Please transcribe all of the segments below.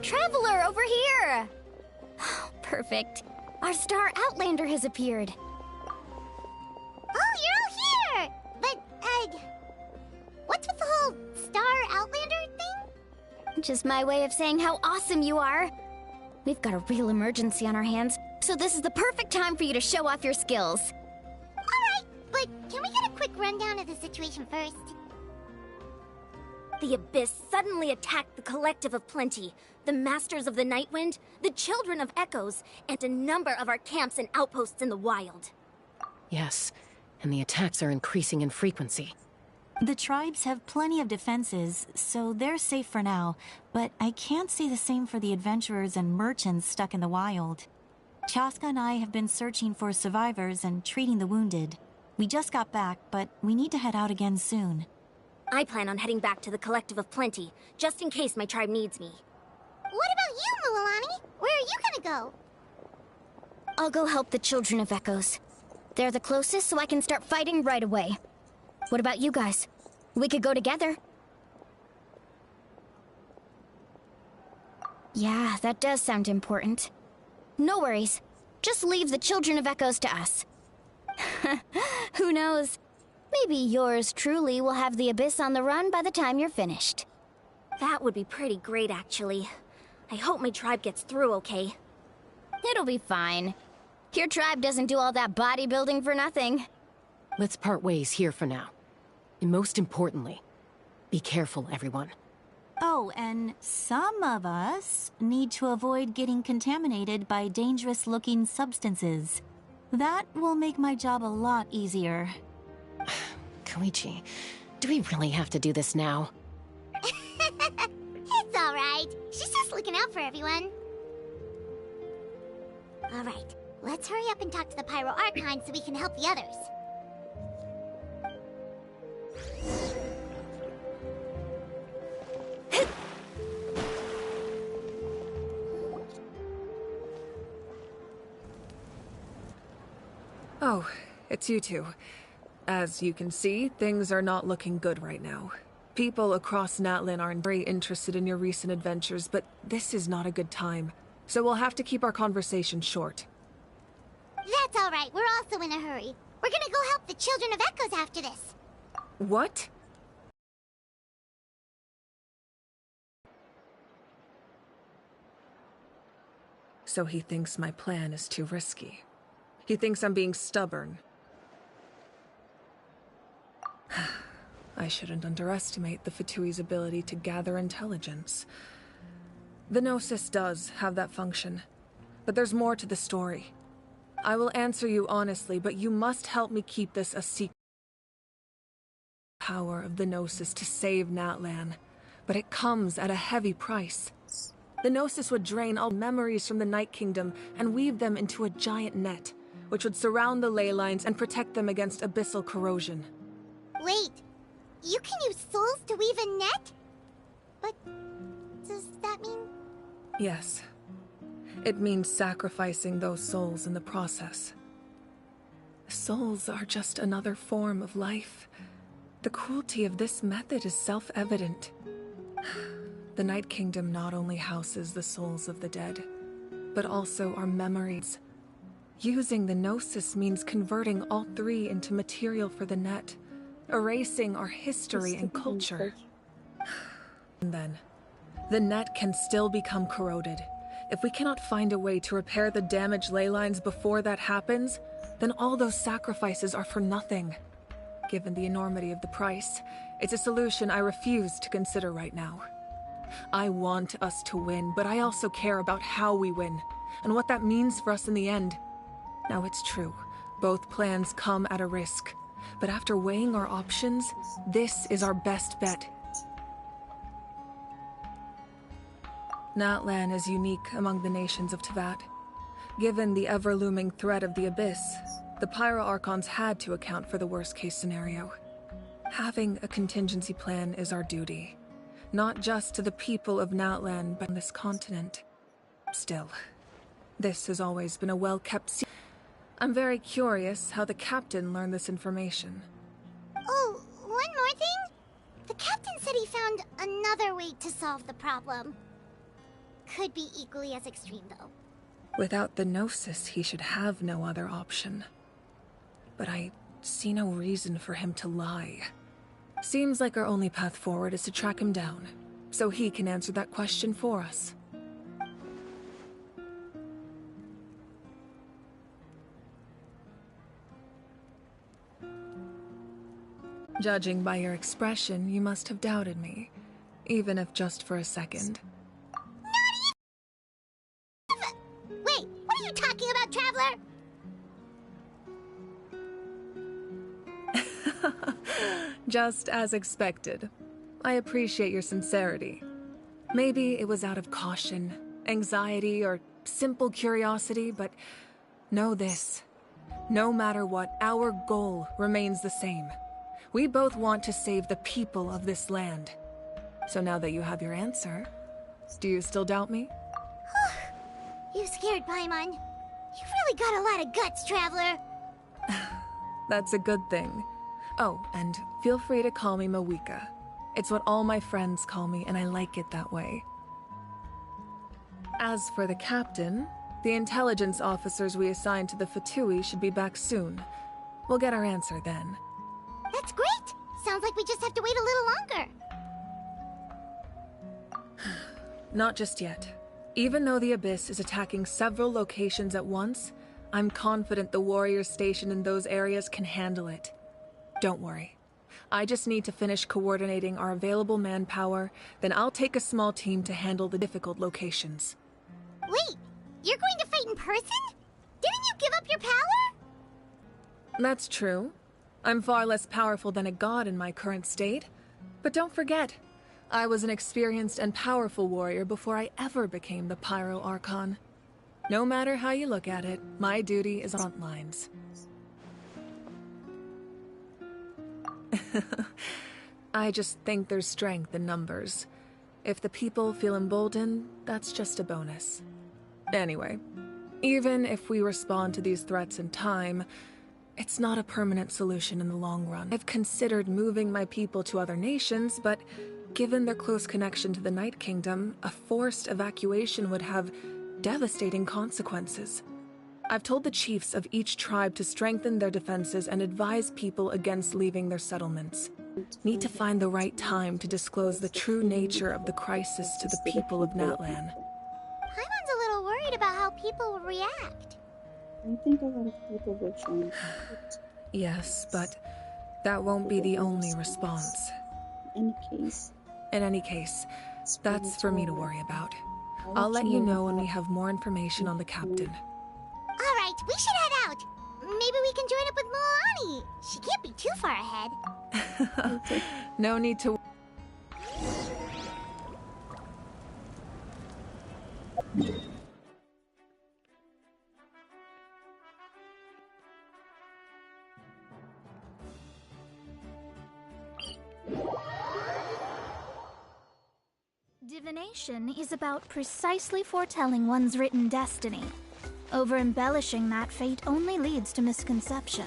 Traveler, over here! Perfect. Our star Outlander has appeared. Oh, you're all here! But, what's with the whole Star Outlander thing? Just my way of saying how awesome you are. We've got a real emergency on our hands, so this is the perfect time for you to show off your skills. Alright, but can we get a quick rundown of the situation first? The Abyss suddenly attacked the Collective of Plenty, the Masters of the Nightwind, the Children of Echoes, and a number of our camps and outposts in the wild. Yes, and the attacks are increasing in frequency. The tribes have plenty of defenses, so they're safe for now, but I can't say the same for the adventurers and merchants stuck in the wild. Chaska and I have been searching for survivors and treating the wounded. We just got back, but we need to head out again soon. I plan on heading back to the Collective of Plenty, just in case my tribe needs me. What about you, Mualani? Where are you gonna go? I'll go help the Children of Echoes. They're the closest, so I can start fighting right away. What about you guys? We could go together. Yeah, that does sound important. No worries. Just leave the Children of Echoes to us. Who knows? Maybe yours truly will have the Abyss on the run by the time you're finished. That would be pretty great, actually. I hope my tribe gets through okay. It'll be fine. Your tribe doesn't do all that bodybuilding for nothing. Let's part ways here for now. And most importantly, be careful, everyone. Oh, and some of us need to avoid getting contaminated by dangerous-looking substances. That will make my job a lot easier. Koichi, do we really have to do this now? It's alright. She's just looking out for everyone. Alright, let's hurry up and talk to the Pyro Archon so we can help the others. Oh, it's you two. As you can see, things are not looking good right now. People across Natlan are very interested in your recent adventures, but this is not a good time. So we'll have to keep our conversation short. That's alright, we're also in a hurry. We're gonna go help the Children of Echoes after this. What? So he thinks my plan is too risky. He thinks I'm being stubborn. I shouldn't underestimate the Fatui's ability to gather intelligence. The Gnosis does have that function, but there's more to the story. I will answer you honestly, but you must help me keep this a secret. Power of the Gnosis to save Natlan, but it comes at a heavy price. The Gnosis would drain all memories from the Night Kingdom and weave them into a giant net, which would surround the ley lines and protect them against abyssal corrosion. Wait, you can use souls to weave a net? But does that mean... Yes. It means sacrificing those souls in the process. Souls are just another form of life. The cruelty of this method is self-evident. The Night Kingdom not only houses the souls of the dead, but also our memories. Using the Gnosis means converting all three into material for the net, erasing our history and culture. And then, the net can still become corroded. If we cannot find a way to repair the damaged ley lines before that happens, then all those sacrifices are for nothing. Given the enormity of the price, it's a solution I refuse to consider right now. I want us to win, but I also care about how we win, and what that means for us in the end. Now, it's true, both plans come at a risk, but after weighing our options, this is our best bet. Natlan is unique among the nations of Teyvat. Given the ever-looming threat of the Abyss, the Pyro Archons had to account for the worst-case scenario. Having a contingency plan is our duty, not just to the people of Natlan, but on this continent. Still, this has always been a well-kept secret. I'm very curious how the captain learned this information. Oh, one more thing? The captain said he found another way to solve the problem. Could be equally as extreme, though. Without the Gnosis, he should have no other option. But I see no reason for him to lie. Seems like our only path forward is to track him down, so he can answer that question for us. Judging by your expression, you must have doubted me, even if just for a second. Wait, what are you talking about, Traveler? Just as expected. I appreciate your sincerity. Maybe it was out of caution, anxiety, or simple curiosity, but know this. No matter what, our goal remains the same. We both want to save the people of this land. So now that you have your answer, do you still doubt me? You scared Paimon. You've really got a lot of guts, Traveler. That's a good thing. Oh, and feel free to call me Mawika. It's what all my friends call me, and I like it that way. As for the captain, the intelligence officers we assigned to the Fatui should be back soon. We'll get our answer then. That's great! Sounds like we just have to wait a little longer. Not just yet. Even though the Abyss is attacking several locations at once, I'm confident the warriors stationed in those areas can handle it. Don't worry. I just need to finish coordinating our available manpower, then I'll take a small team to handle the difficult locations. Wait, you're going to fight in person? Didn't you give up your power? That's true. I'm far less powerful than a god in my current state. But don't forget, I was an experienced and powerful warrior before I ever became the Pyro Archon. No matter how you look at it, my duty is on front lines. I just think there's strength in numbers. If the people feel emboldened, that's just a bonus. Anyway, even if we respond to these threats in time, it's not a permanent solution in the long run. I've considered moving my people to other nations, but given their close connection to the Night Kingdom, a forced evacuation would have devastating consequences. I've told the chiefs of each tribe to strengthen their defenses and advise people against leaving their settlements. Need to find the right time to disclose the true nature of the crisis to the people of Natlan. Paimon's a little worried about how people will react. I think a lot of people will join. Yes, but that won't be the only response. In any case, that's for me to worry about. I'll let you know when we have more information on the captain. Alright, we should head out. Maybe we can join up with Milani. She can't be too far ahead. No need to... Divination is about precisely foretelling one's written destiny. Over-embellishing that fate only leads to misconception.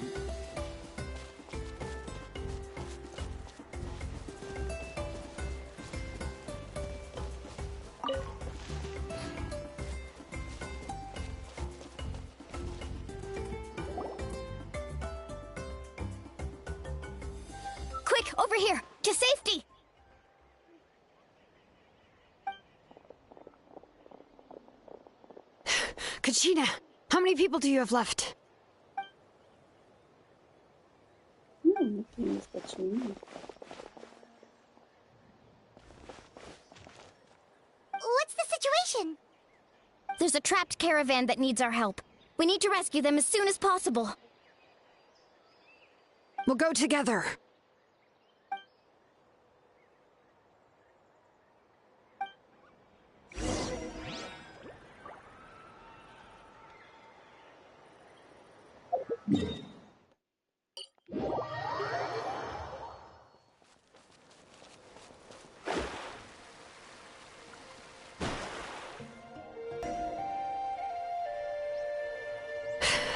Quick, over here! To safety! Kachina, how many people do you have left? Nothing is that you need. mission? There's a trapped caravan that needs our help. We need to rescue them as soon as possible. We'll go together.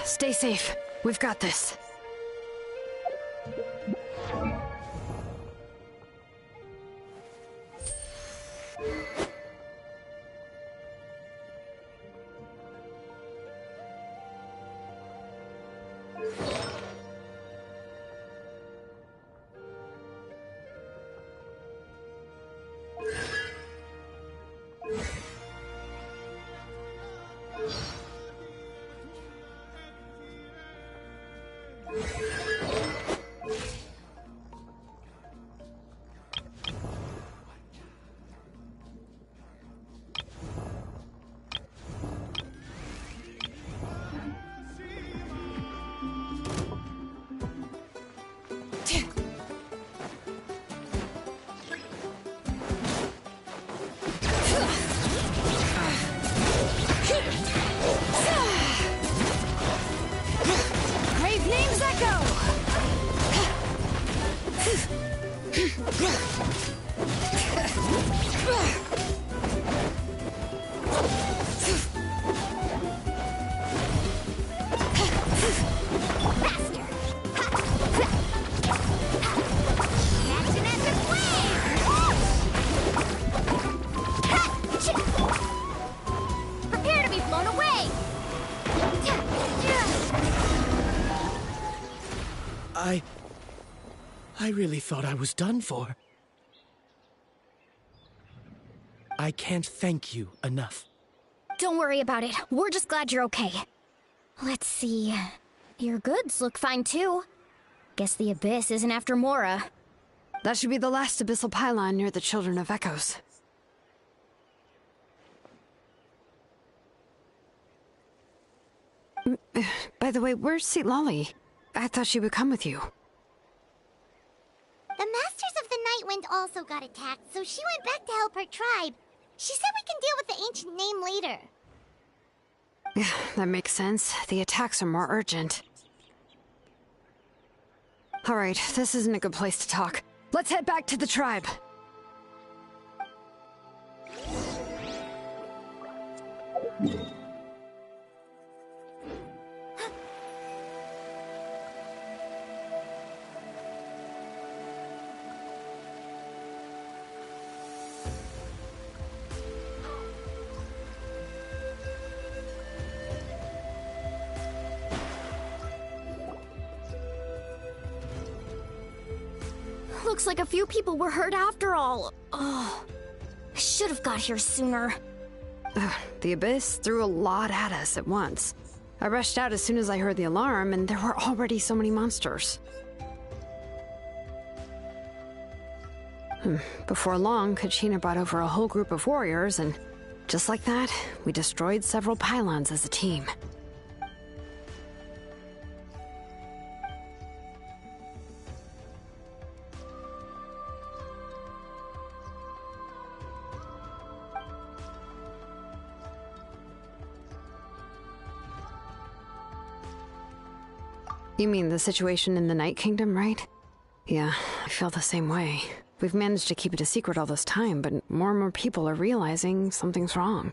Stay safe. We've got this. Grave names echo! Prepare to be blown away! I really thought I was done for. I can't thank you enough. Don't worry about it. We're just glad you're okay. Let's see. Your goods look fine too. Guess the Abyss isn't after Mora. That should be the last abyssal pylon near the Children of Echoes. By the way, where's Citlali? I thought she would come with you. The Masters of the Nightwind also got attacked, so she went back to help her tribe. She said we can deal with the ancient name later. Yeah, that makes sense. The attacks are more urgent. Alright, this isn't a good place to talk. Let's head back to the tribe. Looks like a few people were hurt after all. Oh, I should have got here sooner. The Abyss threw a lot at us at once. I rushed out as soon as I heard the alarm, and there were already so many monsters. Before long, Kachina brought over a whole group of warriors, and just like that, we destroyed several pylons as a team. You mean the situation in the Night Kingdom, right? Yeah, I feel the same way. We've managed to keep it a secret all this time, but more and more people are realizing something's wrong.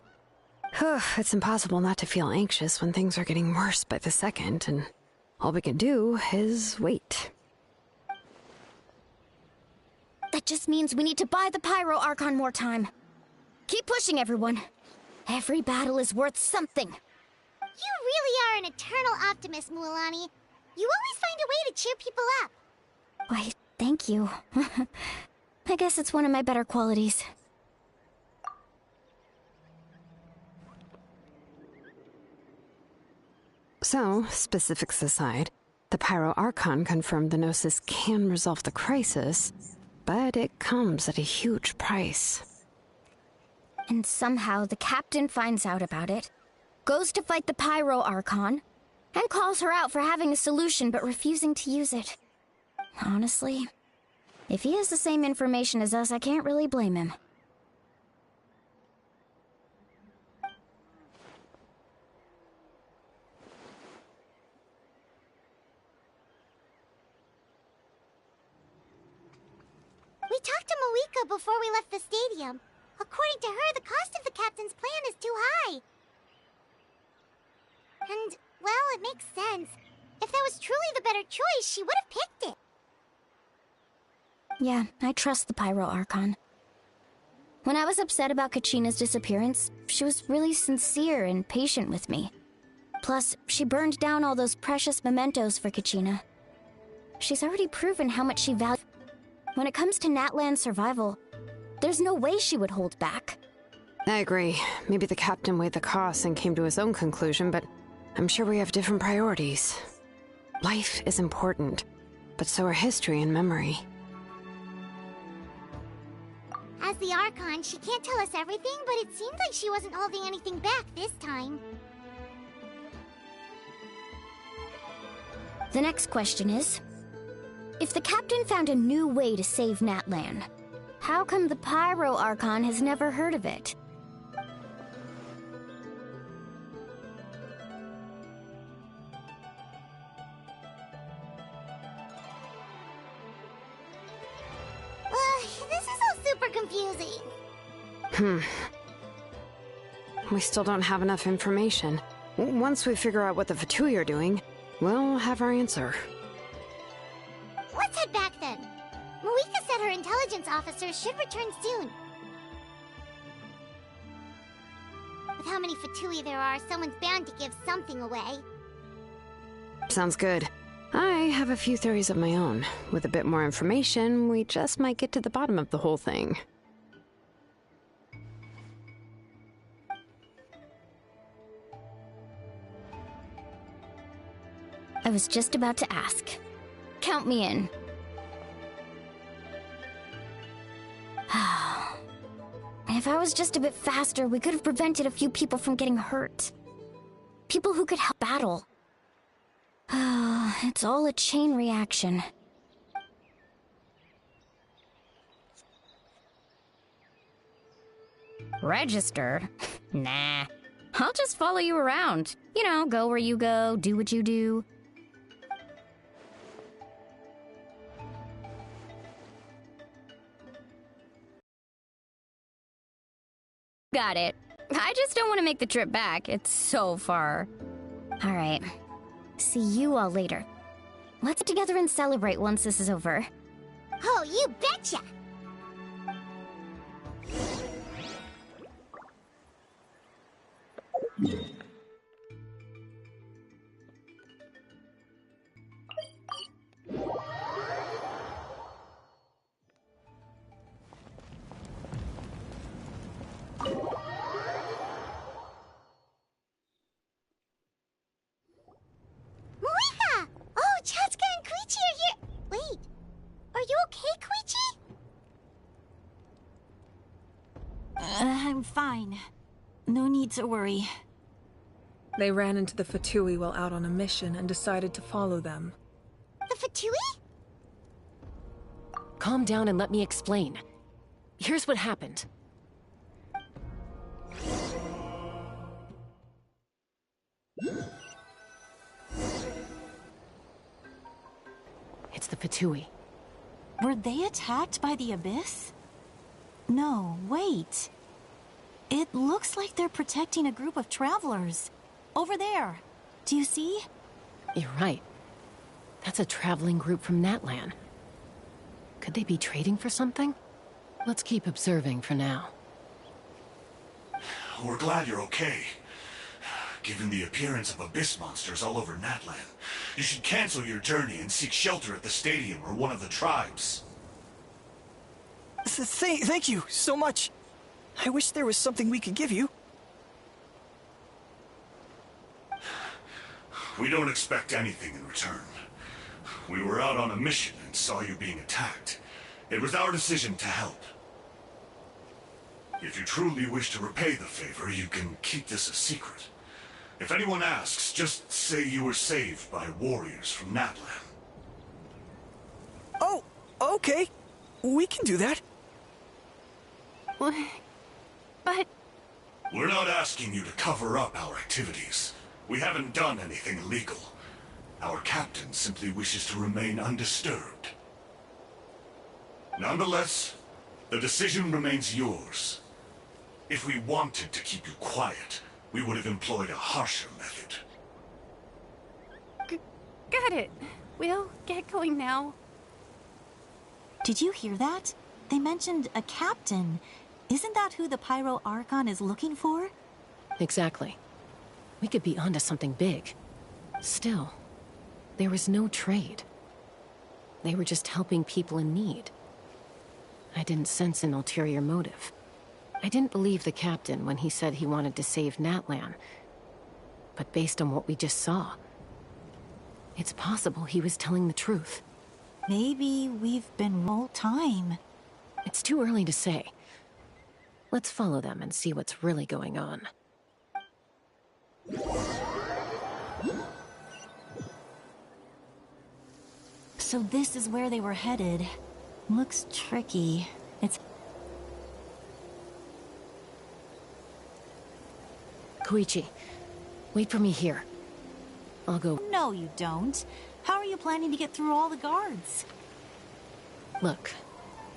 It's impossible not to feel anxious when things are getting worse by the second, and all we can do is wait. That just means we need to buy the Pyro Archon more time. Keep pushing, everyone. Every battle is worth something. You really are an eternal optimist, Mualani. You always find a way to cheer people up. Why, thank you. I guess it's one of my better qualities. So, specifics aside, the Pyro Archon confirmed the Gnosis can resolve the crisis, but it comes at a huge price. And somehow the captain finds out about it, goes to fight the Pyro Archon, and calls her out for having a solution but refusing to use it. Honestly, if he has the same information as us, I can't really blame him. We talked to Moika before we left the stadium. According to her, the cost of the captain's plan is too high. And, well, it makes sense. If that was truly the better choice, she would have picked it. Yeah, I trust the Pyro Archon. When I was upset about Kachina's disappearance, she was really sincere and patient with me. Plus, she burned down all those precious mementos for Kachina. She's already proven how much she values. When it comes to Natlan's survival, there's no way she would hold back. I agree. Maybe the captain weighed the costs and came to his own conclusion, but I'm sure we have different priorities. Life is important, but so are history and memory. As the Archon, she can't tell us everything, but it seemed like she wasn't holding anything back this time. The next question is, if the captain found a new way to save Natlan, how come the Pyro Archon has never heard of it? This is all super confusing. We still don't have enough information. Once we figure out what the Fatui are doing, we'll have our answer. Let's head back then. Moika said her intelligence officers should return soon. With how many Fatui there are, someone's bound to give something away. Sounds good. I have a few theories of my own. With a bit more information, we just might get to the bottom of the whole thing. I was just about to ask. Count me in. If I was just a bit faster, we could have prevented a few people from getting hurt. People who could help battle. It's all a chain reaction. Register? Nah. I'll just follow you around. You know, go where you go, do what you do. Got it. I just don't want to make the trip back. It's so far. Alright. See you all later. Let's get together and celebrate once this is over. Oh, you betcha! Moika! Oh, Chatsuka and Koichi are here! Wait, are you okay, Koichi? I'm fine. No need to worry. They ran into the Fatui while out on a mission and decided to follow them. The Fatui? Calm down and let me explain. Here's what happened. It's the Fatui. Were they attacked by the Abyss? No, wait. It looks like they're protecting a group of travelers. Over there. Do you see? You're right. That's a traveling group from Natlan. Could they be trading for something? Let's keep observing for now. We're glad you're okay. Given the appearance of abyss monsters all over Natlan, you should cancel your journey and seek shelter at the stadium or one of the tribes. Thank you so much. I wish there was something we could give you. We don't expect anything in return. We were out on a mission and saw you being attacked. It was our decision to help. If you truly wish to repay the favor, you can keep this a secret. If anyone asks, just say you were saved by warriors from Natlan. Oh, okay. We can do that. But... We're not asking you to cover up our activities. We haven't done anything illegal. Our captain simply wishes to remain undisturbed. Nonetheless, the decision remains yours. If we wanted to keep you quiet, we would have employed a harsher method. Got it. We'll get going now. Did you hear that? They mentioned a captain. Isn't that who the Pyro Archon is looking for? Exactly. We could be onto something big. Still, there was no trade. They were just helping people in need. I didn't sense an ulterior motive. I didn't believe the captain when he said he wanted to save Natlan. But based on what we just saw, it's possible he was telling the truth. Maybe we've been all time. It's too early to say. Let's follow them and see what's really going on. So this is where they were headed. Looks tricky. It's... Koichi, wait for me here. I'll go... No, you don't. How are you planning to get through all the guards? Look,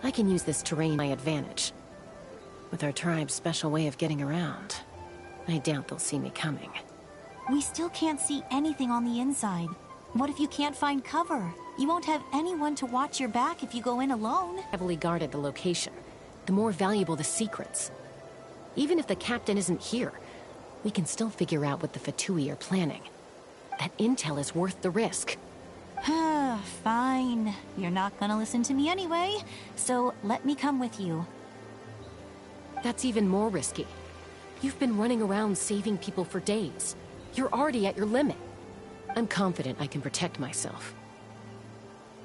I can use this terrain to my advantage. With our tribe's special way of getting around, I doubt they'll see me coming. We still can't see anything on the inside. What if you can't find cover? You won't have anyone to watch your back if you go in alone. Heavily guarded the location. The more valuable the secrets. Even if the captain isn't here, we can still figure out what the Fatui are planning. That intel is worth the risk. Fine. You're not gonna listen to me anyway, so let me come with you. That's even more risky. You've been running around saving people for days. You're already at your limit. I'm confident I can protect myself.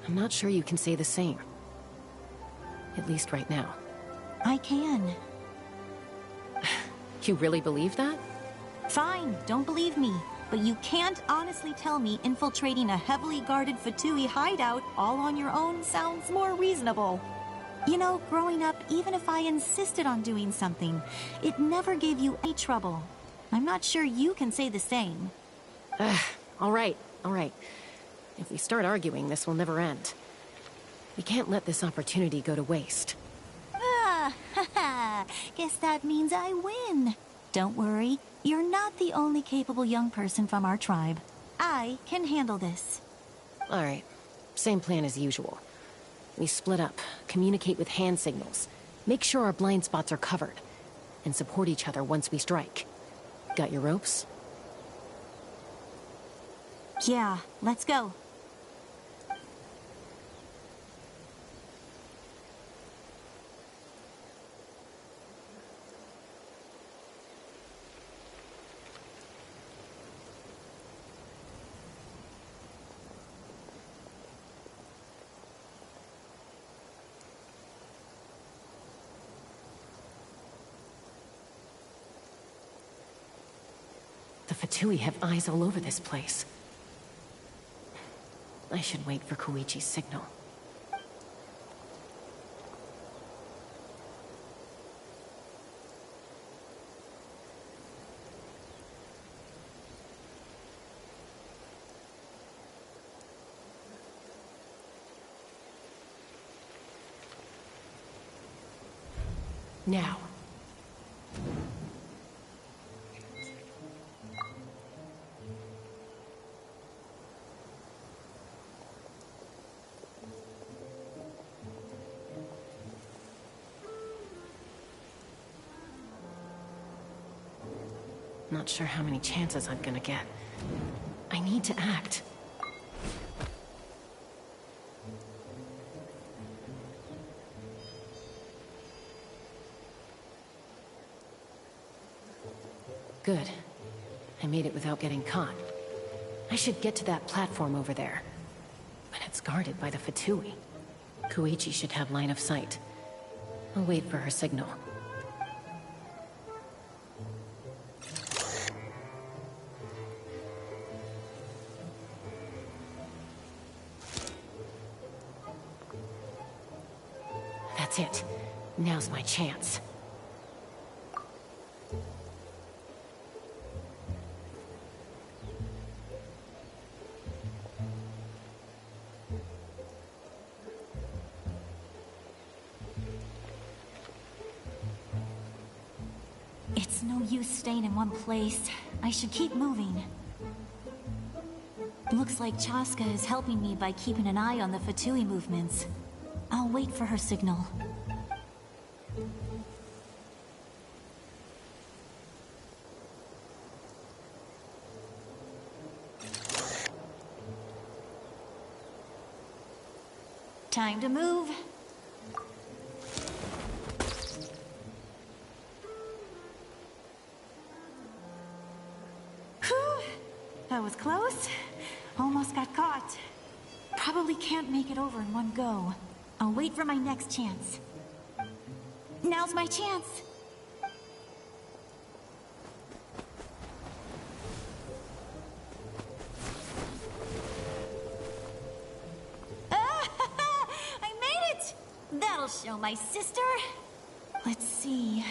I'm not sure you can say the same. At least right now. I can. You really believe that? Fine, don't believe me. But you can't honestly tell me infiltrating a heavily guarded Fatui hideout all on your own sounds more reasonable. You know, growing up, even if I insisted on doing something, it never gave you any trouble. I'm not sure you can say the same. All right. If we start arguing, this will never end. We can't let this opportunity go to waste. Guess that means I win. Don't worry, you're not the only capable young person from our tribe. I can handle this. All right, same plan as usual. We split up, communicate with hand signals, make sure our blind spots are covered, and support each other once we strike. Got your ropes? Yeah, let's go. The Fatui have eyes all over this place. I should wait for Koichi's signal. Now. Not sure how many chances I'm gonna get. I need to act. Good. I made it without getting caught. I should get to that platform over there. But it's guarded by the Fatui. Koichi should have line of sight. I'll wait for her signal. Now's my chance. It's no use staying in one place. I should keep moving. Looks like Chaska is helping me by keeping an eye on the Fatui movements. I'll wait for her signal. Time to move. Whew. That was close. Almost got caught. Probably can't make it over in one go. I'll wait for my next chance. Now's my chance. I made it! That'll show my sister. Let's see.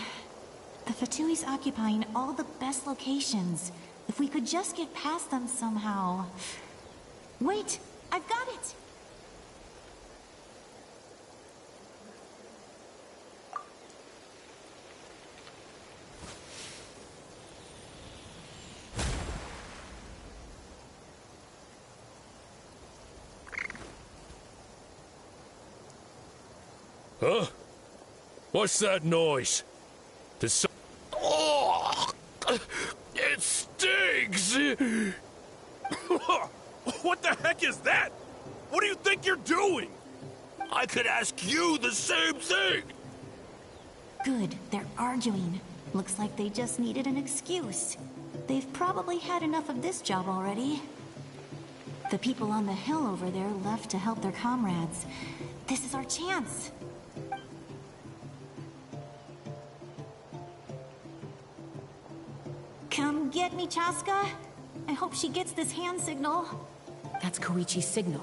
The Fatui's occupying all the best locations. If we could just get past them somehow. Wait, I've got it! Huh? What's that noise? Oh! It stinks! What the heck is that? What do you think you're doing? I could ask you the same thing! Good, they're arguing. Looks like they just needed an excuse. They've probably had enough of this job already. The people on the hill over there left to help their comrades. This is our chance. Come get me, Chaska. I hope she gets this hand signal. That's Koichi's signal.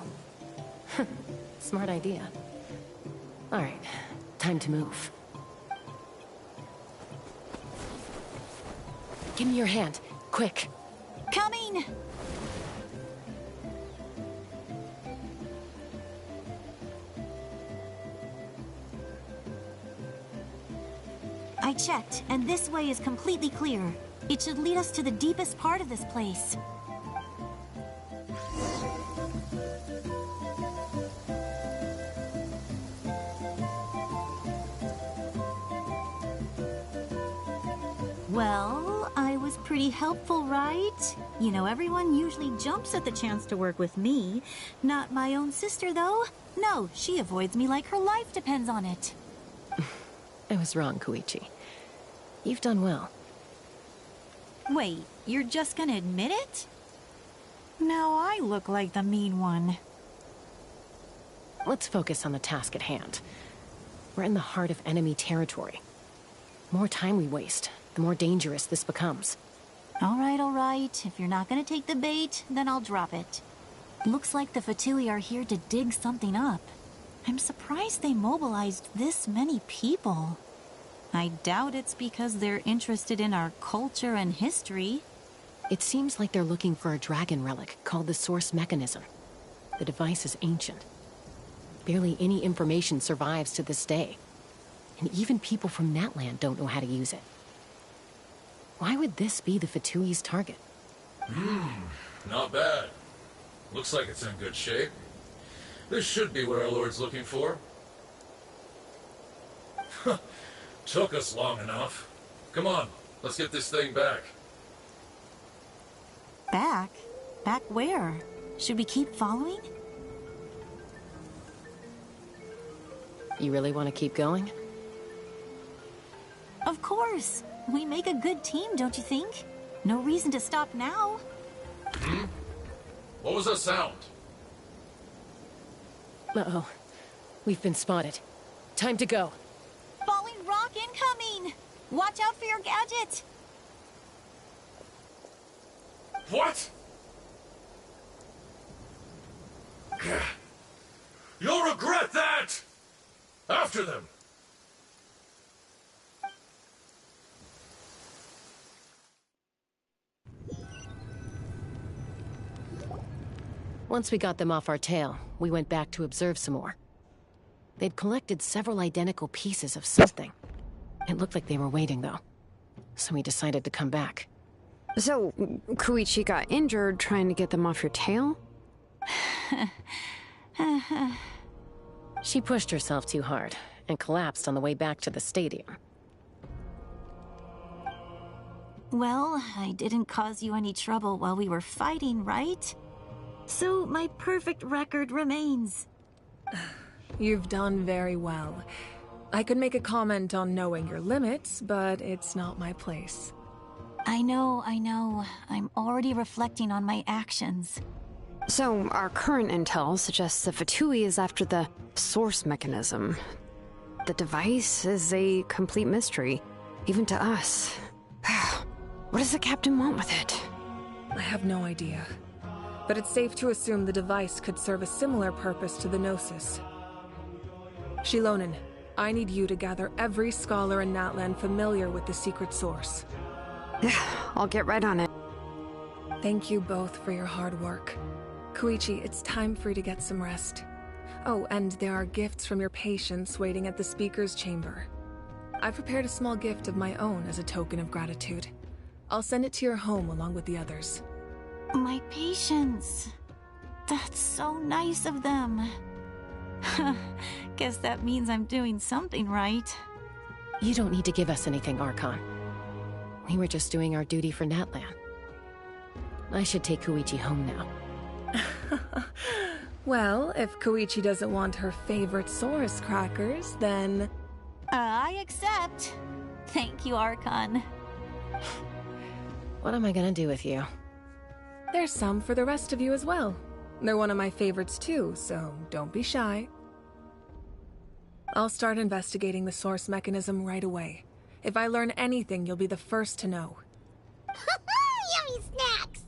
Smart idea. Alright, time to move. Give me your hand, quick. Coming! I checked, and this way is completely clear. It should lead us to the deepest part of this place. Well, I was pretty helpful, right? You know, everyone usually jumps at the chance to work with me. Not my own sister, though. No, she avoids me like her life depends on it. I was wrong, Koichi. You've done well. Wait, you're just gonna admit it? Now I look like the mean one. Let's focus on the task at hand. We're in the heart of enemy territory. The more time we waste, the more dangerous this becomes. All right. If you're not gonna take the bait, then I'll drop it. Looks like the Fatui are here to dig something up. I'm surprised they mobilized this many people. I doubt it's because they're interested in our culture and history. It seems like they're looking for a dragon relic called the Source Mechanism. The device is ancient. Barely any information survives to this day. And even people from Natlan don't know how to use it. Why would this be the Fatui's target? Not bad. Looks like it's in good shape. This should be what our Lord's looking for. Took us long enough. Come on, let's get this thing back. Back? Back where? Should we keep following? You really want to keep going? Of course. We make a good team, don't you think? No reason to stop now. What was that sound? Uh-oh. We've been spotted. Time to go. Falling rock incoming! Watch out for your gadget! What? You'll regret that! After them! Once we got them off our tail, we went back to observe some more. They'd collected several identical pieces of something. It looked like they were waiting, though. So we decided to come back. So, Koichi got injured trying to get them off your tail? She pushed herself too hard and collapsed on the way back to the stadium. Well, I didn't cause you any trouble while we were fighting, right? So my perfect record remains. You've done very well. I could make a comment on knowing your limits, but it's not my place. I know. I'm already reflecting on my actions. So, our current intel suggests that Fatui is after the source mechanism. The device is a complete mystery, even to us. What does the captain want with it? I have no idea. But it's safe to assume the device could serve a similar purpose to the Gnosis. Shilonen, I need you to gather every scholar in Natlan familiar with the secret source. I'll get right on it. Thank you both for your hard work. Koichi, it's time for you to get some rest. Oh, and there are gifts from your patients waiting at the speaker's chamber. I've prepared a small gift of my own as a token of gratitude. I'll send it to your home along with the others. My patients. That's so nice of them. Guess that means I'm doing something right. You don't need to give us anything, Archon. We were just doing our duty for Natlan. I should take Koichi home now. Well, if Koichi doesn't want her favorite Saurus crackers, then... I accept. Thank you, Archon. What am I gonna do with you? There's some for the rest of you as well. They're one of my favorites too, so don't be shy. I'll start investigating the source mechanism right away. If I learn anything, you'll be the first to know. Yummy snacks!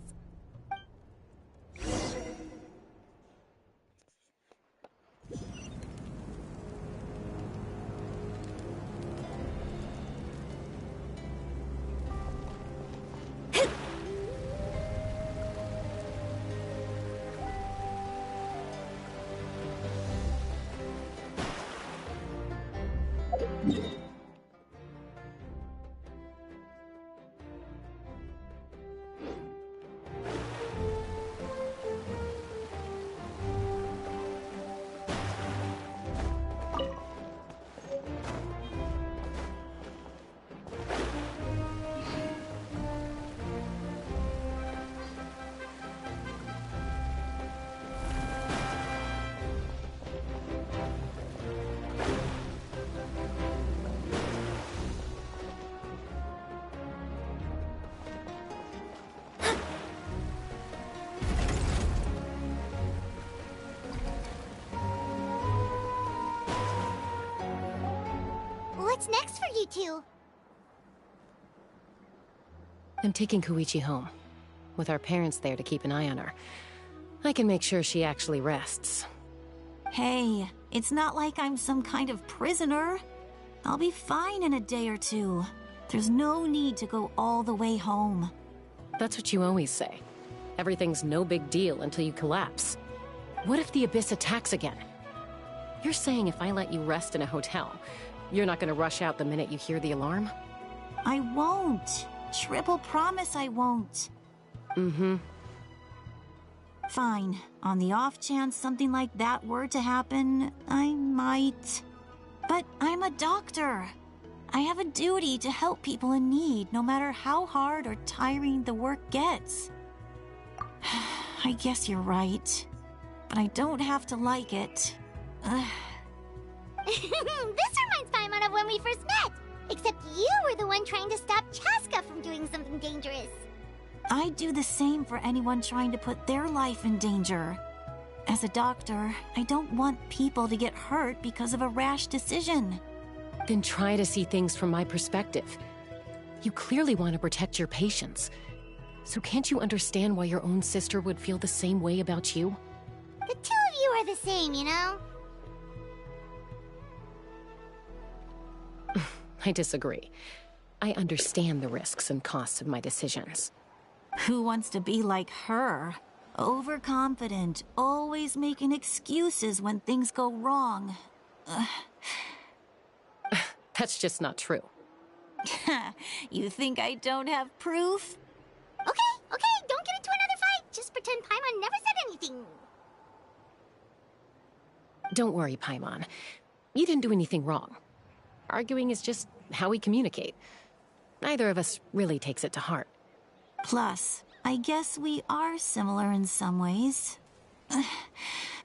What's next for you two? I'm taking Koichi home. With our parents there to keep an eye on her. I can make sure she actually rests. Hey, it's not like I'm some kind of prisoner. I'll be fine in a day or two. There's no need to go all the way home. That's what you always say. Everything's no big deal until you collapse. What if the Abyss attacks again? You're saying if I let you rest in a hotel, you're not gonna rush out the minute you hear the alarm? I won't. Triple promise I won't. Mm-hmm. Fine. On the off chance something like that were to happen, I might. But I'm a doctor. I have a duty to help people in need, no matter how hard or tiring the work gets. I guess you're right. But I don't have to like it. This reminds Paimon of when we first met! Except you were the one trying to stop Chaska from doing something dangerous. I'd do the same for anyone trying to put their life in danger. As a doctor, I don't want people to get hurt because of a rash decision. Then try to see things from my perspective. You clearly want to protect your patients. So can't you understand why your own sister would feel the same way about you? The two of you are the same, you know? I disagree. I understand the risks and costs of my decisions. Who wants to be like her? Overconfident, always making excuses when things go wrong. That's just not true. You think I don't have proof? Okay, don't get into another fight. Just pretend Paimon never said anything. Don't worry, Paimon. You didn't do anything wrong. Arguing is just how we communicate. Neither of us really takes it to heart. Plus, I guess we are similar in some ways.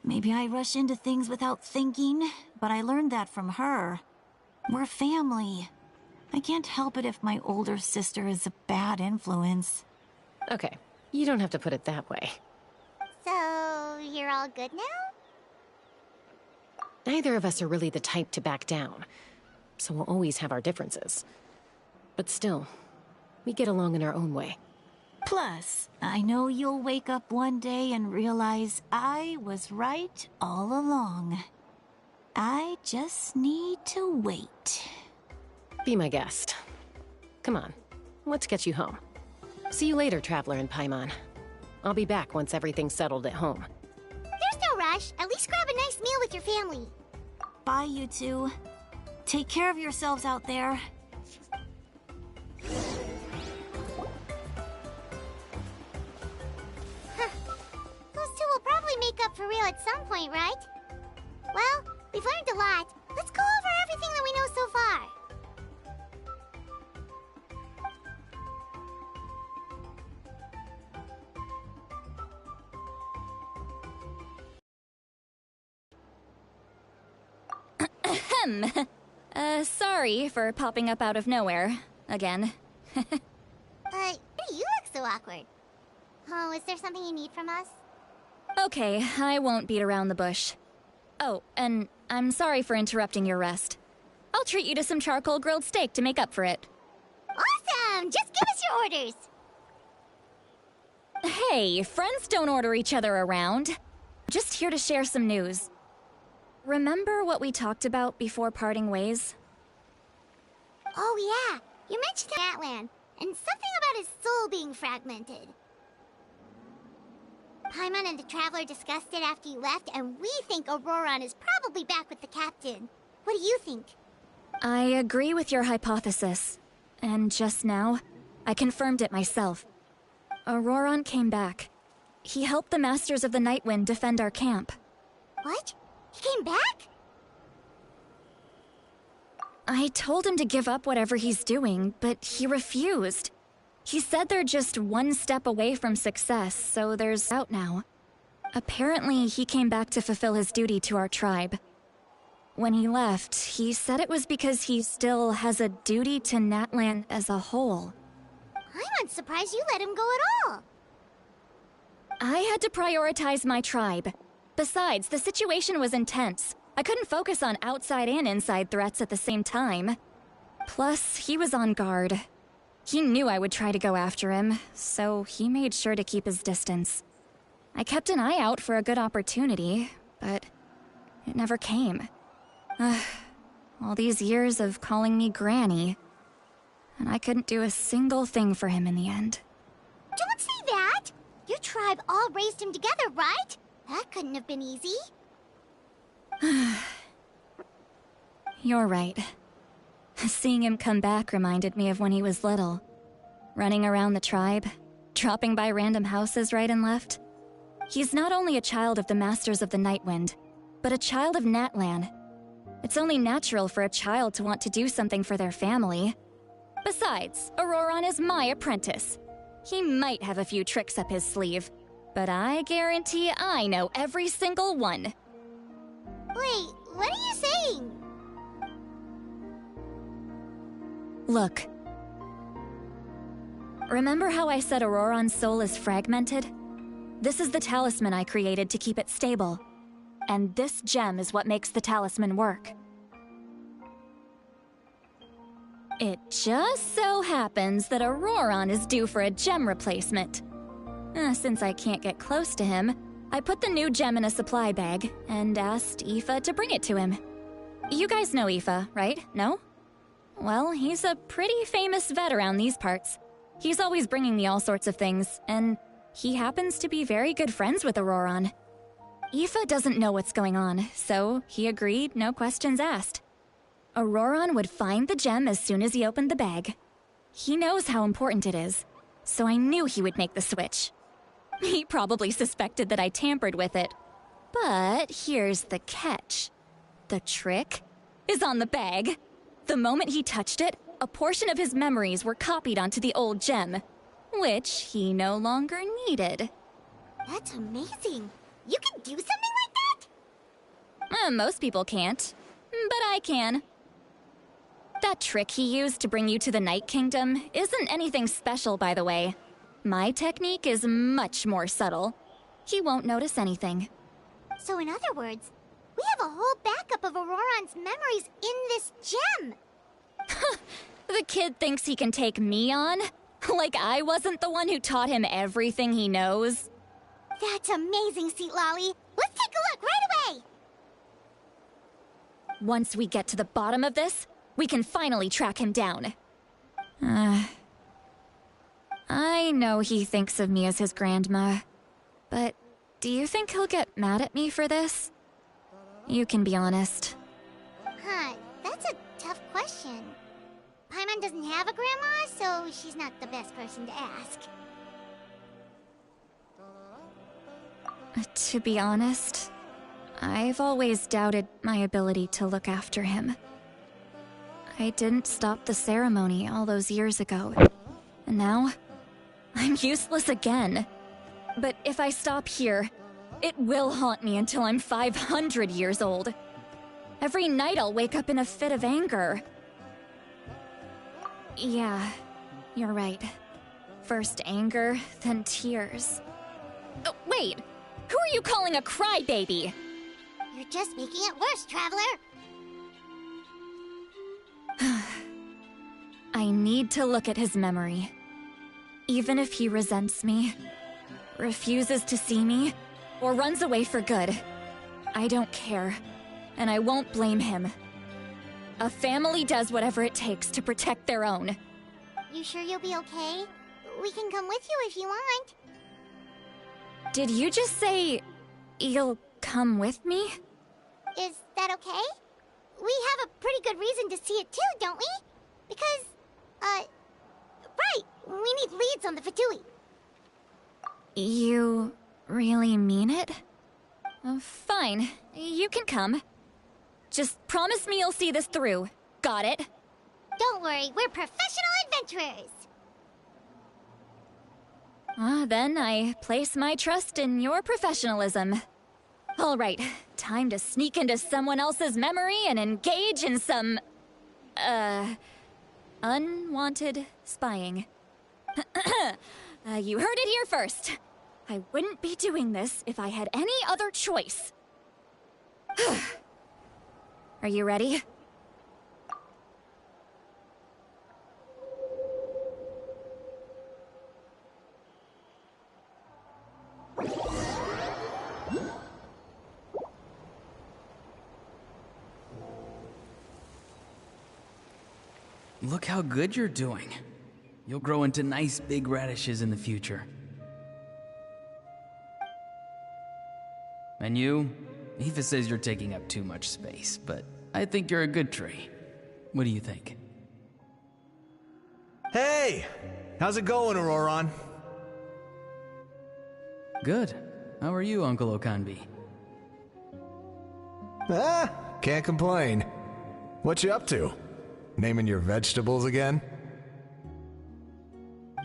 Maybe I rush into things without thinking, but I learned that from her. We're family. I can't help it if my older sister is a bad influence. Okay, you don't have to put it that way. So, you're all good now? Neither of us are really the type to back down, so we'll always have our differences. But still, we get along in our own way. Plus, I know you'll wake up one day and realize I was right all along. I just need to wait. Be my guest. Come on, let's get you home. See you later, Traveler and Paimon. I'll be back once everything's settled at home. There's no rush. At least grab a nice meal with your family. Bye, you two. Take care of yourselves out there. Those two will probably make up for real at some point, right? Well, we've learned a lot. Let's go over everything that we know so far. Sorry for popping up out of nowhere. Again. You look so awkward. Oh, is there something you need from us? Okay, I won't beat around the bush. Oh, and I'm sorry for interrupting your rest. I'll treat you to some charcoal grilled steak to make up for it. Awesome! Just give us your orders! Hey, friends don't order each other around. Just here to share some news. Remember what we talked about before parting ways? Oh yeah, you mentioned Natlan, and something about his soul being fragmented. Paimon and the Traveler discussed it after you left, and we think Auroron is probably back with the Captain. What do you think? I agree with your hypothesis. And just now, I confirmed it myself. Auroron came back. He helped the Masters of the Nightwind defend our camp. What? He came back? I told him to give up whatever he's doing, but he refused. He said they're just one step away from success, so there's doubt now. Apparently, he came back to fulfill his duty to our tribe. When he left, he said it was because he still has a duty to Natlan as a whole. I'm not surprised you let him go at all. I had to prioritize my tribe. Besides, the situation was intense. I couldn't focus on outside and inside threats at the same time. Plus, he was on guard. He knew I would try to go after him, so he made sure to keep his distance. I kept an eye out for a good opportunity, but it never came. All these years of calling me Granny, and I couldn't do a single thing for him in the end. Don't say that! Your tribe all raised him together, right? That couldn't have been easy. You're right. Seeing him come back reminded me of when he was little. Running around the tribe, dropping by random houses right and left. He's not only a child of the Masters of the Nightwind, but a child of Natlan. It's only natural for a child to want to do something for their family. Besides, Auroron is my apprentice. He might have a few tricks up his sleeve, but I guarantee I know every single one. Wait, what are you saying? Look. Remember how I said Auroron's soul is fragmented? This is the talisman I created to keep it stable. And this gem is what makes the talisman work. It just so happens that Auroron is due for a gem replacement. Since I can't get close to him, I put the new gem in a supply bag and asked Aoife to bring it to him. You guys know Aoife, right? No? Well, he's a pretty famous vet around these parts. He's always bringing me all sorts of things, and He happens to be very good friends with Auroron. Aoife doesn't know what's going on, so he agreed, no questions asked. Auroron would find the gem as soon as he opened the bag. He knows how important it is, so I knew he would make the switch. He probably suspected that I tampered with it. But here's the catch. The trick is on the bag. The moment he touched it, a portion of his memories were copied onto the old gem, which he no longer needed. That's amazing. You can do something like that? Most people can't, but I can. That trick he used to bring you to the Night Kingdom isn't anything special, by the way. My technique is much more subtle. He won't notice anything. So in other words, we have a whole backup of Auroron's memories in this gem. The kid thinks he can take me on? Like I wasn't the one who taught him everything he knows? That's amazing, Seat Lolly. Let's take a look right away. Once we get to the bottom of this, we can finally track him down. I know he thinks of me as his grandma, but do you think he'll get mad at me for this? You can be honest. Huh, that's a tough question. Paimon doesn't have a grandma, so she's not the best person to ask. To be honest, I've always doubted my ability to look after him. I didn't stop the ceremony all those years ago, and now I'm useless again. But if I stop here, it will haunt me until I'm 500 years old. Every night I'll wake up in a fit of anger. Yeah, you're right. First anger, then tears. Oh, wait! Who are you calling a crybaby? You're just making it worse, Traveler. I need to look at his memory. Even if he resents me, refuses to see me, or runs away for good, I don't care, and I won't blame him. A family does whatever it takes to protect their own. You sure you'll be okay? We can come with you if you want. Did you just say you'll come with me? Is that okay? We have a pretty good reason to see it too, don't we? Because, right, we need leads on the Fatui. You really mean it? Fine, you can come. Just promise me you'll see this through. Got it? Don't worry, we're professional adventurers. Then I place my trust in your professionalism. All right, time to sneak into someone else's memory and engage in some, unwanted spying. You heard it here first. I wouldn't be doing this if I had any other choice. Are you ready? Look how good you're doing. You'll grow into nice big radishes in the future. And you? Aoife says you're taking up too much space, but I think you're a good tree. What do you think? Hey! How's it going, Auroron? Good. How are you, Uncle Okanbi? Can't complain. What you up to? Naming your vegetables again?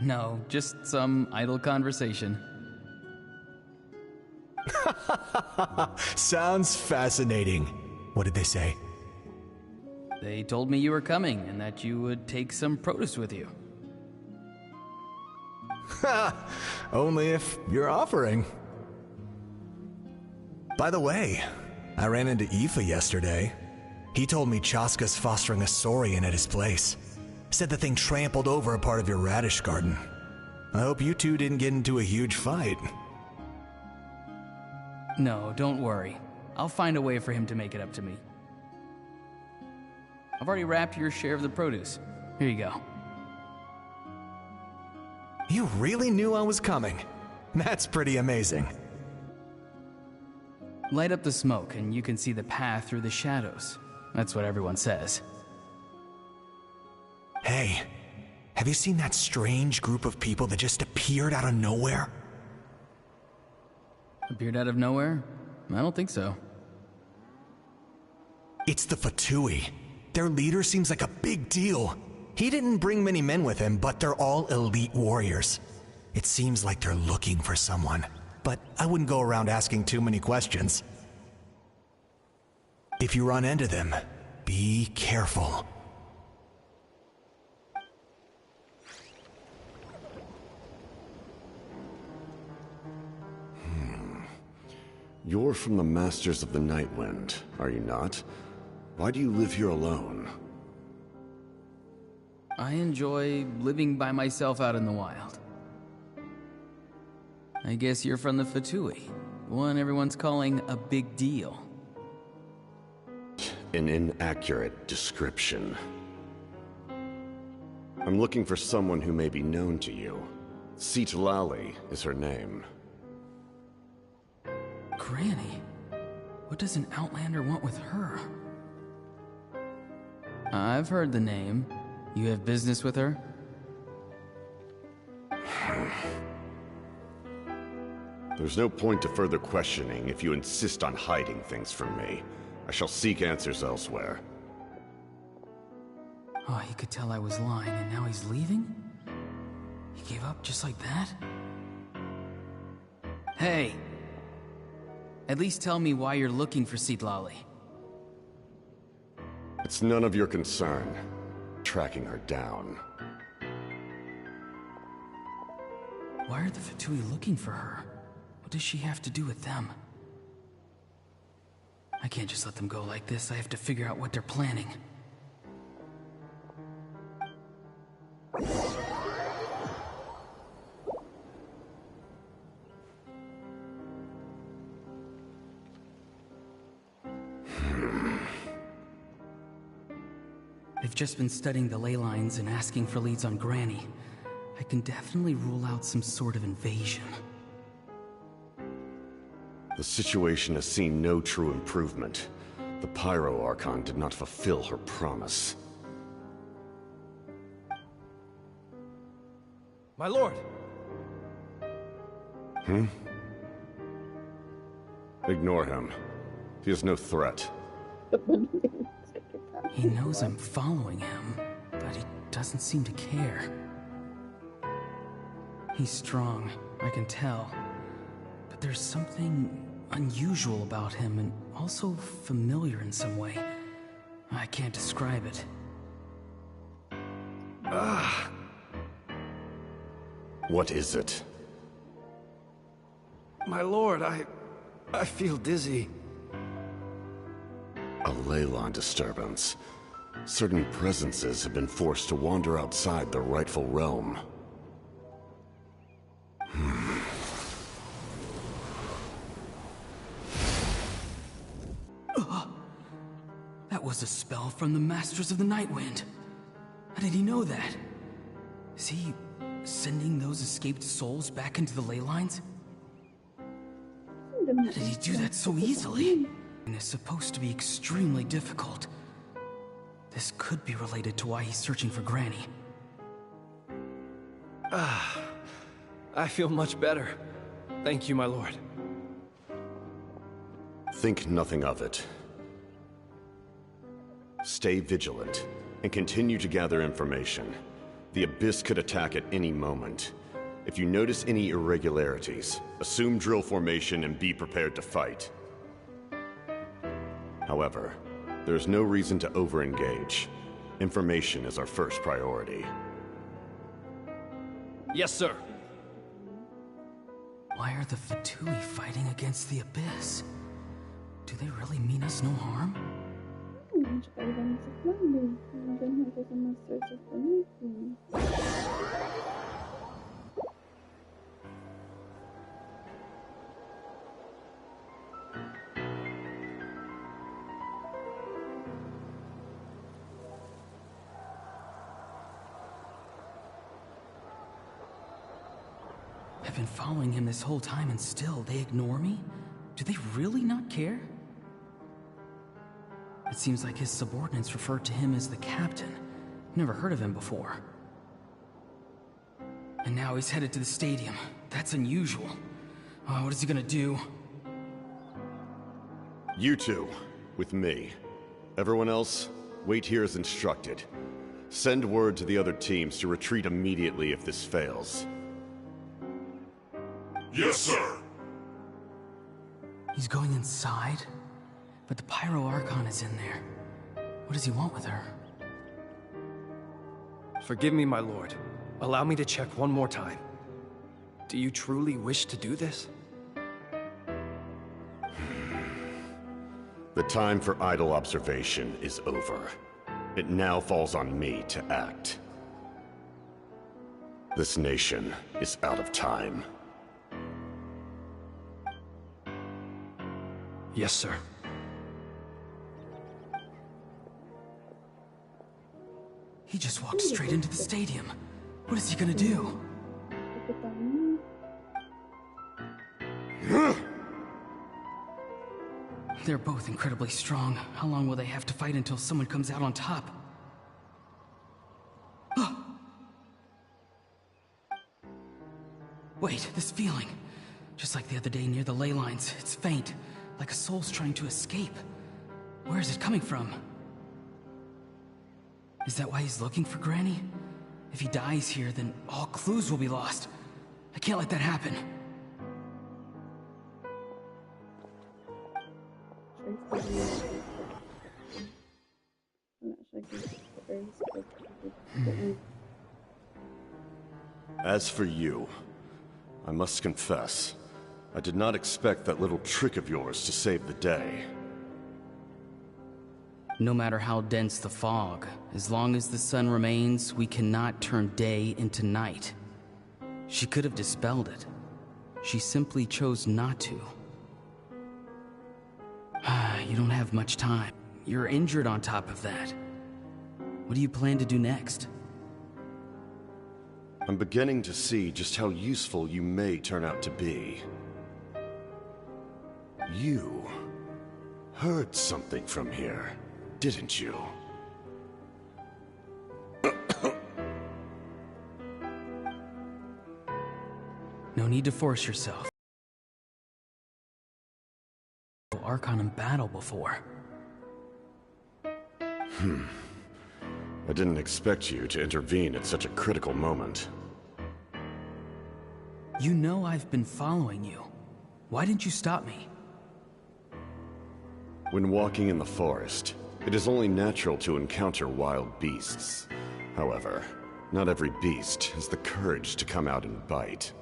No, just some idle conversation. Sounds fascinating. What did they say? They told me you were coming and that you would take some produce with you. Only if you're offering. By the way, I ran into Aoife yesterday. He told me Chaska's fostering a saurian at his place. Said the thing trampled over a part of your radish garden. I hope you two didn't get into a huge fight. No, don't worry. I'll find a way for him to make it up to me. I've already wrapped your share of the produce. Here you go. You really knew I was coming. That's pretty amazing. Light up the smoke and you can see the path through the shadows. That's what everyone says. Hey, have you seen that strange group of people that just appeared out of nowhere? Appeared out of nowhere? I don't think so. It's the Fatui. Their leader seems like a big deal. He didn't bring many men with him, but they're all elite warriors. It seems like they're looking for someone, but I wouldn't go around asking too many questions. If you run into them, be careful. You're from the Masters of the Nightwind, are you not? Why do you live here alone? I enjoy living by myself out in the wild. I guess you're from the Fatui, the one everyone's calling a big deal. An inaccurate description. I'm looking for someone who may be known to you. Citlali is her name. Granny? What does an Outlander want with her? I've heard the name. You have business with her? There's no point to further questioning if you insist on hiding things from me. I shall seek answers elsewhere. Oh, he could tell I was lying and now he's leaving? He gave up just like that? Hey! At least tell me why you're looking for Citlali. It's none of your concern. Tracking her down. Why are the Fatui looking for her? What does she have to do with them? I can't just let them go like this. I have to figure out what they're planning. I've just been studying the ley lines and asking for leads on Granny. I can definitely rule out some sort of invasion. The situation has seen no true improvement. The Pyro Archon did not fulfill her promise. My lord! Ignore him. He is no threat. He knows I'm following him, but he doesn't seem to care. He's strong, I can tell. But there's something unusual about him and also familiar in some way. I can't describe it. What is it? My lord, I feel dizzy. A Leyline disturbance. Certain presences have been forced to wander outside their rightful realm. That was a spell from the Masters of the Nightwind. How did he know that? Is he sending those escaped souls back into the ley lines? How did he do that so easily? And it's supposed to be extremely difficult. This could be related to why he's searching for Granny. I feel much better. Thank you, my lord. Think nothing of it. Stay vigilant, and continue to gather information. The Abyss could attack at any moment. If you notice any irregularities, assume drill formation and be prepared to fight. However, there's no reason to over-engage. Information is our first priority. Yes, sir. Why are the Fatui fighting against the Abyss? Do they really mean us no harm? I've been following him this whole time and still they ignore me? Do they really not care? It seems like his subordinates refer to him as the captain. Never heard of him before. And now he's headed to the stadium. That's unusual. Oh, what is he gonna do? You two, with me. Everyone else, wait here as instructed. Send word to the other teams to retreat immediately if this fails. Yes, sir. He's going inside? But the Pyro Archon is in there. What does he want with her? Forgive me, my lord. Allow me to check one more time. Do you truly wish to do this? The time for idle observation is over. It now falls on me to act. This nation is out of time. Yes, sir. He just walked straight into the stadium. What is he gonna do? They're both incredibly strong. How long will they have to fight until someone comes out on top? Wait, this feeling. Just like the other day near the ley lines, it's faint, like a soul's trying to escape. Where is it coming from? Is that why he's looking for Granny? If he dies here, then all clues will be lost. I can't let that happen. As for you, I must confess, I did not expect that little trick of yours to save the day. No matter how dense the fog, as long as the sun remains, we cannot turn day into night. She could have dispelled it. She simply chose not to. You don't have much time. You're injured on top of that. What do you plan to do next? I'm beginning to see just how useful you may turn out to be. You heard something from here, didn't you? No need to force yourself. Archon in battle before. I didn't expect you to intervene at such a critical moment. You know I've been following you. Why didn't you stop me? When walking in the forest, it is only natural to encounter wild beasts. However, not every beast has the courage to come out and bite.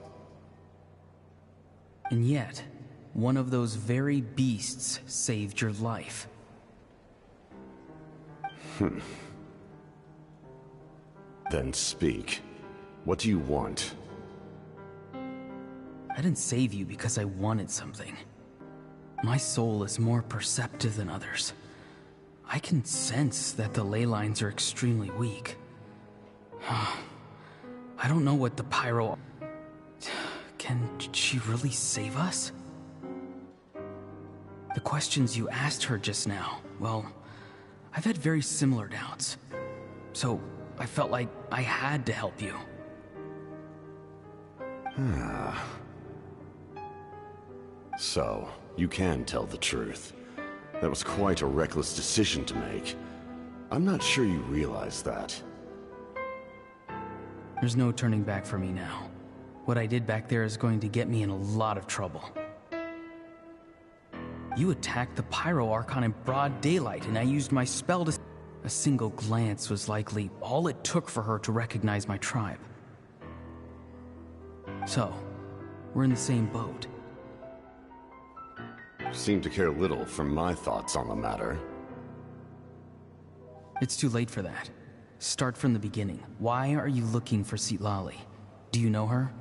And yet, one of those very beasts saved your life. Then speak. What do you want? I didn't save you because I wanted something. My soul is more perceptive than others. I can sense that the ley lines are extremely weak. I don't know what the Pyro... Can she really save us? The questions you asked her just now, well, I've had very similar doubts. So, I felt like I had to help you. So, you can tell the truth. That was quite a reckless decision to make. I'm not sure you realize that. There's no turning back for me now. What I did back there is going to get me in a lot of trouble. You attacked the Pyro Archon in broad daylight, and I used my spell to... A single glance was likely all it took for her to recognize my tribe. So, we're in the same boat. You seem to care little for my thoughts on the matter. It's too late for that. Start from the beginning. Why are you looking for Citlali? Do you know her?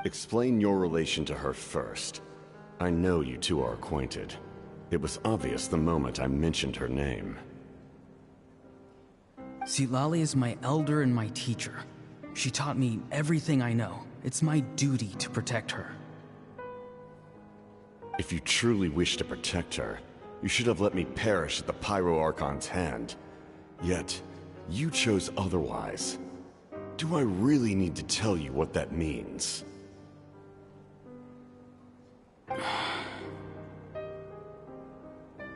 Explain your relation to her first. I know you two are acquainted. It was obvious the moment I mentioned her name. Citlali is my elder and my teacher. She taught me everything I know. It's my duty to protect her. If you truly wish to protect her, you should have let me perish at the Pyro Archon's hand. Yet, you chose otherwise. Do I really need to tell you what that means?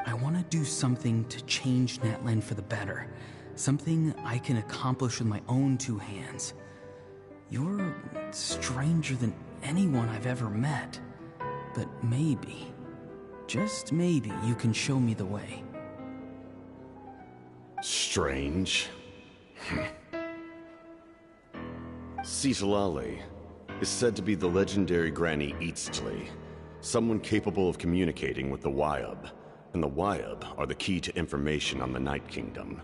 I want to do something to change Natlan for the better. Something I can accomplish with my own two hands. You're stranger than anyone I've ever met. But maybe, just maybe, you can show me the way. Strange? Citlali is said to be the legendary Granny Eastly, someone capable of communicating with the Wyub, and the Wyub are the key to information on the Night Kingdom.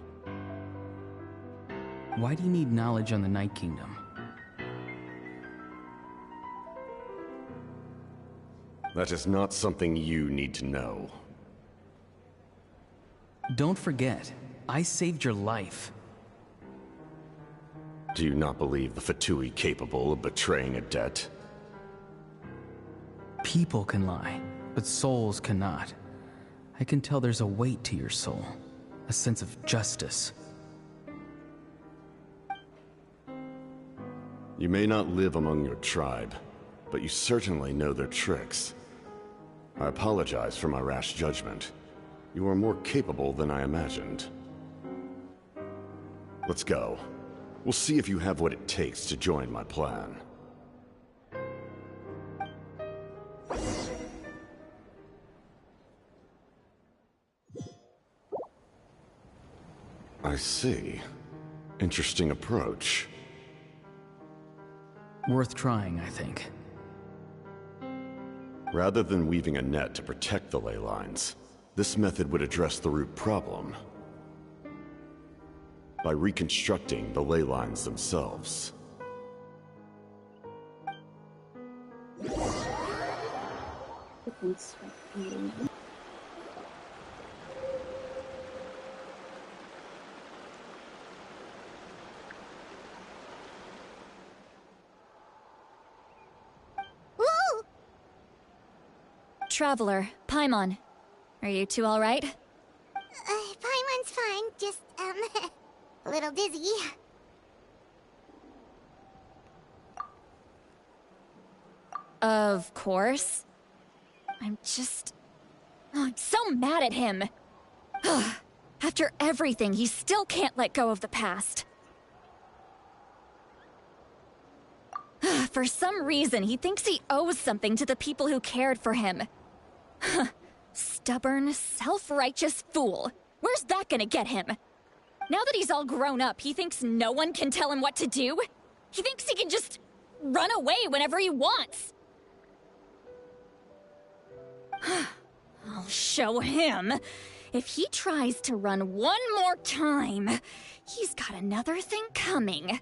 Why do you need knowledge on the Night Kingdom? That is not something you need to know. Don't forget, I saved your life. Do you not believe the Fatui capable of betraying a debt? People can lie, but souls cannot. I can tell there's a weight to your soul, a sense of justice. You may not live among your tribe, but you certainly know their tricks. I apologize for my rash judgment. You are more capable than I imagined. Let's go. We'll see if you have what it takes to join my plan. I see. Interesting approach. Worth trying, I think. Rather than weaving a net to protect the ley lines, this method would address the root problem by reconstructing the ley lines themselves. Traveler, Paimon. Are you two all right? Paimon's fine, just, a little dizzy. Of course. I'm so mad at him. After everything, he still can't let go of the past. For some reason, he thinks he owes something to the people who cared for him. Stubborn, self-righteous fool. Where's that gonna get him? Now that he's all grown up, he thinks no one can tell him what to do? He thinks he can just run away whenever he wants. I'll show him. If he tries to run one more time, he's got another thing coming.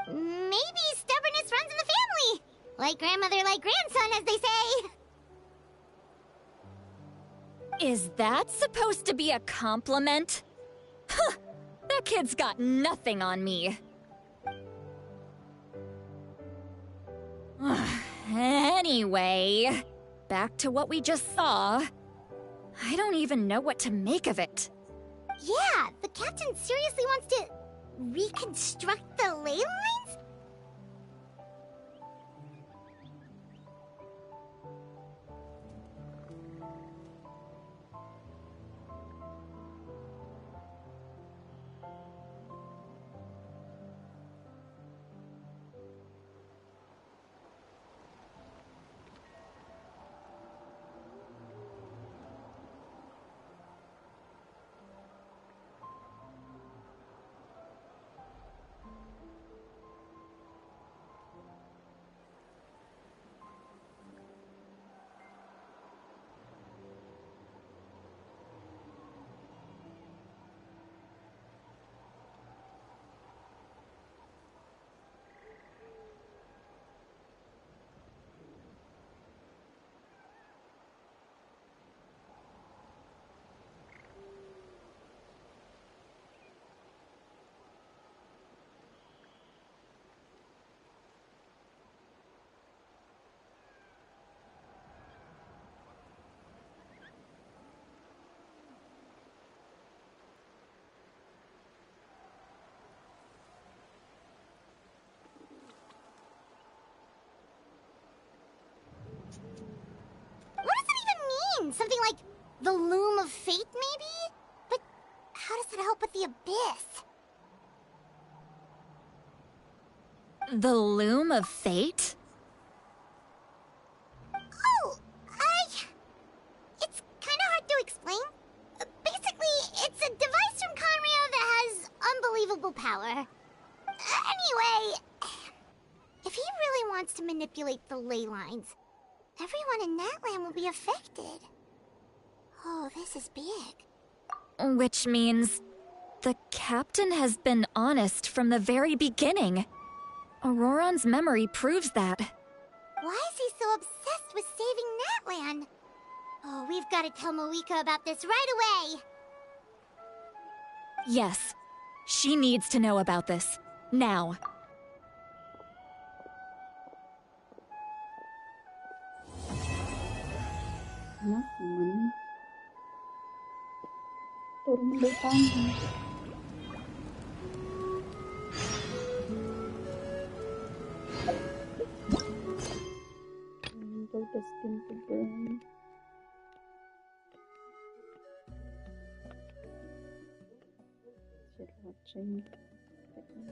Maybe stubbornness runs in the family! Like grandmother, like grandson, as they say! Is that supposed to be a compliment? Huh! That kid's got nothing on me. Anyway, back to what we just saw. I don't even know what to make of it. Yeah, the captain seriously wants to reconstruct the ley lines? The loom of fate, maybe? But how does that help with the abyss? The loom of fate? Oh, it's kinda hard to explain. Basically, it's a device from Conrio that has unbelievable power. Anyway, if he really wants to manipulate the ley lines, everyone in Natlan will be affected. Oh, this is big. Which means the captain has been honest from the very beginning. Auroron's memory proves that. Why is he so obsessed with saving Natlan? Oh, we've got to tell Moeka about this right away. Yes, she needs to know about this. Now. Naman. Turun lutang. Go destined to burn. Shit, watching.